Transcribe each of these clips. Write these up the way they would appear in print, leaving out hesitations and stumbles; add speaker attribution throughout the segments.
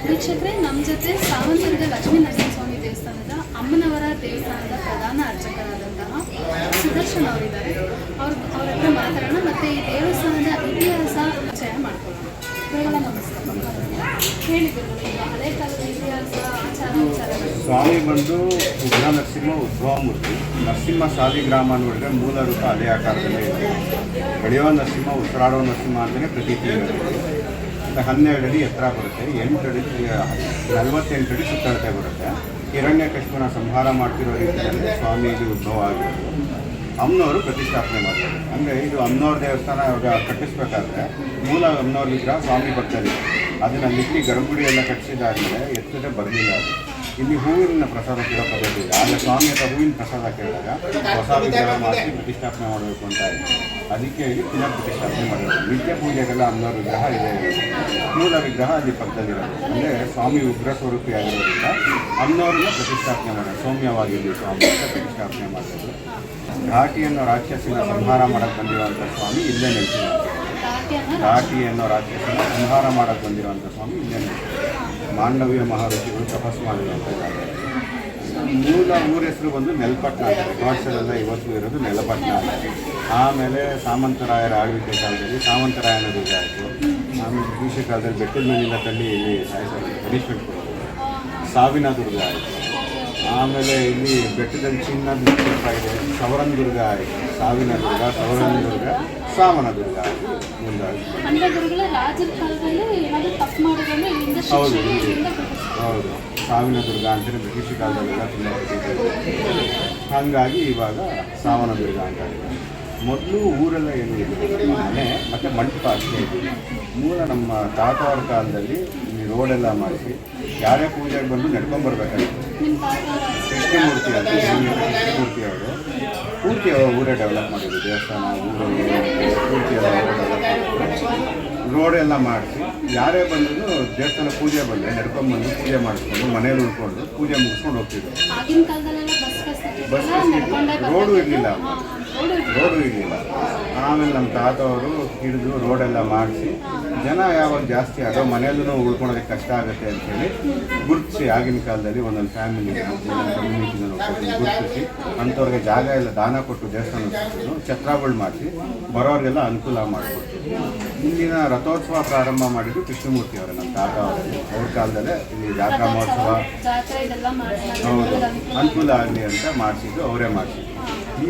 Speaker 1: ವೀಕ್ಷಕರೇ, ನಮ್ಮ ಜೊತೆ ಸಾವಂತರದ ಲಕ್ಷ್ಮೀ ನರಸಿಂಹಸ್ವಾಮಿ ದೇವಸ್ಥಾನದ ಅಮ್ಮನವರ ದೇವಸ್ಥಾನದ ಪ್ರಧಾನ ಅರ್ಚಕರಾದಂತಹ ಸುದರ್ಶನ್ ಅವರಿದ್ದಾರೆ. ಅವ್ರ ಹತ್ರ ಮಾತಾಡೋಣ ಮತ್ತು ಈ ದೇವಸ್ಥಾನದ ಇತಿಹಾಸ ಪರಿಚಯ ಮಾಡ್ಕೊಳ್ಳೋಣ. ಗುರುಗಳ ನಮಸ್ತೆ. ಹೇಳಿ ಗುರುಗಳು, ಹಳೆ ಕಾಲದ ಇತಿಹಾಸ, ಆಚಾರ ವಿಚಾರಗಳು.
Speaker 2: ಸ್ವಾಮಿ ಬಂದು ಉಗ್ರ ನರಸಿಂಹ ಉದ್ಭವಮೂರ್ತಿ. ನರಸಿಂಹ ಸಾಲಿಗ್ರಾಮ ನೋಡಿದ್ರೆ ಮೂಲ ರೂಪ ಅದೇ ಆಕಾರದಲ್ಲೇ ಇದೆ. ಬೆಳೆಯೋ ನರಸಿಂಹ, ಉಸಿರಾಡೋ ನರಸಿಂಹ ಅಂತಲೇ ಪ್ರತೀತಿ ಇರುತ್ತೆ. 12 ಅಡಿ ಎತ್ತರ ಬರುತ್ತೆ, 8 ಅಡಿ 48 ಅಡಿ ಸುತ್ತಳತೆ ಬರುತ್ತೆ. ಹಿರಣ್ಯಕಶಿಪುನ ಸಂಹಾರ ಮಾಡ್ತಿರೋ ರೀತಿಯಲ್ಲಿ ಸ್ವಾಮೀಜಿ ಉದ್ಭವ ಆಗಿರೋದು. ಅಮ್ಮನವರು ಪ್ರತಿಷ್ಠಾಪನೆ ಮಾಡ್ತಾರೆ. ಅಂದರೆ ಇದು ಅಮ್ಮನವ್ರ ದೇವಸ್ಥಾನ ಇವಾಗ ಕಟ್ಟಿಸ್ಬೇಕಾದ್ರೆ ಮೂಲ ಅಮ್ಮನವ್ರ ವಿಗ್ರಹ ಸ್ವಾಮಿ ಭಕ್ತರಿಗೆ ಅದನ್ನು ಲಿಟ್ಟಿ ಗರ್ಭಗುಡಿ ಎಲ್ಲ ಕಟ್ಟಿಸಿದಾದ್ಮೇಲೆ ಎತ್ತದೆ ಬರಲಿಲ್ಲ. ಅದು ಇಲ್ಲಿ ಹೂವಿನ ಪ್ರಸಾದ ಕೇಳೋ ಪದ್ಧತಿ ಇದೆ. ಆಗ ಸ್ವಾಮಿ ಹತ್ರ ಹೂವಿನ ಪ್ರಸಾದ ಕೇಳಿದಾಗ ಹೊಸ ವಿಗ್ರಹ ಮಾಡಿ ಪ್ರತಿಷ್ಠಾಪನೆ ಮಾಡಬೇಕು ಅಂತ ಇದೆ. ಅದಕ್ಕೆ ಇಲ್ಲಿ ಪುನಃ ಪ್ರತಿಷ್ಠಾಪನೆ ಮಾಡಿರೋದು. ನಿತ್ಯ ಪೂಜೆಗೆಲ್ಲ ಅಮ್ಮನವ್ರ ವಿಗ್ರಹ ಇದೆ. ಮೂಲ ವಿಗ್ರಹ ಅಲ್ಲಿ ಪಕ್ಕದಲ್ಲಿರೋದು. ಅಂದರೆ ಸ್ವಾಮಿ ಉಗ್ರ ಸ್ವರೂಪಿಯಾಗಿರೋದ್ರಿಂದ ಅಮ್ಮನವ್ರನ್ನ ಪ್ರತಿಷ್ಠಾಪನೆ ಮಾಡೋದು. ಸೌಮ್ಯವಾಗಿರಲಿ ಸ್ವಾಮಿ ಅಂತ ಪ್ರತಿಷ್ಠಾಪನೆ ಮಾಡೋದು. ಘಾಟಿ ಅನ್ನೋ ರಾಕ್ಷಸಿನ ಸಂಹಾರ ಮಾಡಕ್ಕೆ ಬಂದಿರುವಂಥ ಸ್ವಾಮಿ ಇಲ್ಲೇ ನೆಲೆಸಿದ್ದಾರೆ. ಘಾಟಿ ಅನ್ನೋ ರಾಕ್ಷಸನ ಸಂಹಾರ ಮಾಡಕ್ಕೆ ಬಂದಿರುವಂಥ ಸ್ವಾಮಿ ಇಲ್ಲೇ ನೆಲೆಸಿದ್ದಾರೆ. ಮಾಂಡವ್ಯ ಮಹರ್ಷಿಗಳು ತಪಸ್ಸು ಮಾಡಿರುವಂಥ ಜಾಗ. ಮೂಲ ಊರ ಹೆಸರು ಬಂದು ನೆಲಪಟ್ಟಣ ಅಂತ. ರೆಕಾರ್ಡ್ಸಲ್ಲೆಲ್ಲ ಇವತ್ತು ಇರೋದು ನೆಲಪಟ್ಟಣ ಅಂತ. ಆಮೇಲೆ ಸಾಮಂತರಾಯರ ಆಳ್ವಿಕೆ ಕಾಲದಲ್ಲಿ ಸಾಮಂತರಾಯನ ದುರ್ಗ ಆಯಿತು. ಆಮೇಲೆ ಬ್ರಿಟಿಷ್ ಕಾಲದಲ್ಲಿ ಬೆಟ್ಟದ ಮೇಲಿಂದ ತಳ್ಳಿ ಇಲ್ಲಿ ಪನಿಷ್ಮೆಂಟ್ ಕೊಡೋದು ಸಾವಿನ ದುರ್ಗ ಆಯಿತು. ಆಮೇಲೆ ಇಲ್ಲಿ ಬೆಟ್ಟದಲ್ಲಿ ಚಿನ್ನದ ನಕ್ಷತ್ರ ಇದೆ, ಸವರನ್ ದುರ್ಗ ಆಯಿತು. ಸಾವಿನ ದುರ್ಗ, ಸವರನ್ ದುರ್ಗ, ಸಾಮನ ದುರ್ಗ ಆಯಿತು. ಮುಂದಾಗಿ ಹೌದು ಹೌದು ಸಾವಿನ ದುರ್ಗ ಅಂತಲೇ ಬ್ರಿಟಿಷ್ ಕಾಲದಲ್ಲೆಲ್ಲ ತುಂಬ ಪ್ರತೀತಿ. ಹಾಗಾಗಿ ಇವಾಗ ಸಾವನ ದುರ್ಗ ಅಂತ ಇದೆ. ಮೊದಲು ಊರೆಲ್ಲ ಏನೂ ಇಲ್ಲ, ಮನೆ ಮತ್ತು ಮಂಟಪ ಅಷ್ಟೇ ಇದ್ದಿಲ್ಲ. ಮೂಲ ನಮ್ಮ ತಾತವ್ರ ಕಾಲದಲ್ಲಿ ಈ ರೋಡೆಲ್ಲ ಮಾಡಿಸಿ ಯಾರೇ ಪೂಜೆಗೆ ಬಂದು ನಡ್ಕೊಂಬರ್ಬೇಕಾಗಿತ್ತು. ಕೃಷ್ಣಮೂರ್ತಿ ಅಂತ ಕೃಷ್ಣಮೂರ್ತಿ ಅವರು ಪೂರ್ತಿ ಊರೇ ಡೆವಲಪ್ ಮಾಡಿದ್ರು. ದೇವಸ್ಥಾನ ಊರಲ್ಲಿ ಪೂರ್ತಿ ಎಲ್ಲ ಡೆವಲಪ್ ಮಾಡಿದ್ರು. ರೋಡೆಲ್ಲ ಮಾಡಿಸಿ ಯಾರೇ ಬಂದರೂ ದೇವಸ್ಥಾನ ಪೂಜೆ ಬಂದರೆ ನಡ್ಕೊಂಡ್ಬಂದು ಪೂಜೆ ಮಾಡಿಸ್ಕೊಂಡು ಮನೇಲಿ ಉಳ್ಕೊಂಡು ಪೂಜೆ ಮುಗಿಸ್ಕೊಂಡು ಹೋಗ್ತಿದ್ರು. ಬಸ್ ರೋಡು ಇರಲಿಲ್ಲ, ಆಮೇಲೆ ನಮ್ಮ ತಾತವರು ಹಿಡಿದು ರೋಡೆಲ್ಲ ಮಾಡಿಸಿ ಜನ ಯಾವಾಗ ಜಾಸ್ತಿ ಆಗೋ ಮನೆಯಲ್ಲೂ ಉಳ್ಕೊಳೋದಕ್ಕೆ ಕಷ್ಟ ಆಗುತ್ತೆ ಅಂಥೇಳಿ ಗುರುತಿಸಿ ಆಗಿನ ಕಾಲದಲ್ಲಿ ಒಂದೊಂದು ಫ್ಯಾಮಿಲಿ ಕಮ್ಯುನಿಟಿನ ಗುರುತಿಸಿ ಅಂಥವ್ರಿಗೆ ಜಾಗ ಎಲ್ಲ ದಾನ ಕೊಟ್ಟು ದೇವಸ್ಥಾನ ಛತ್ರಗಳು ಮಾಡಿಸಿ ಬರೋರಿಗೆಲ್ಲ ಅನುಕೂಲ ಮಾಡಿಕೊಡ್ತೀವಿ. ಇಲ್ಲಿನ ರಥೋತ್ಸವ ಪ್ರಾರಂಭ ಮಾಡಿದ್ದು ಕೃಷ್ಣಮೂರ್ತಿ ಅವರೇ, ನಮ್ಮ ತಾತ ಅವರಲ್ಲಿ. ಅವ್ರ ಕಾಲದಲ್ಲೇ ಇಲ್ಲಿ ಜಾತ್ರಾ ಮಹೋತ್ಸವ ಹೌದು ಅನುಕೂಲ ಆಗಲಿ ಅಂತ ಮಾಡಿಸಿದ್ದು ಅವರೇ ಮಾಡಿಸಿದ್ದು.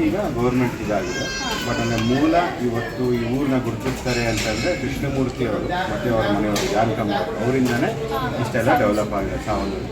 Speaker 2: ಈಗ ಗೌರ್ಮೆಂಟ್ ಇದಾಗಿದೆ. ಬಟ್ ಅಂದರೆ ಮೂಲ ಇವತ್ತು ಈ ಊರನ್ನ ಗುರುತಿಸ್ತಾರೆ ಅಂತಂದರೆ ಕೃಷ್ಣಮೂರ್ತಿ ಅವರು ಮತ್ತು ಅವರ ಮನೆಯವರು ಜಾನಕಮ್ಮ ಅವರಿಂದನೇ ಇಷ್ಟೆಲ್ಲ ಡೆವಲಪ್ ಆಗಿದೆ ಸಾವನ್ನೂರು.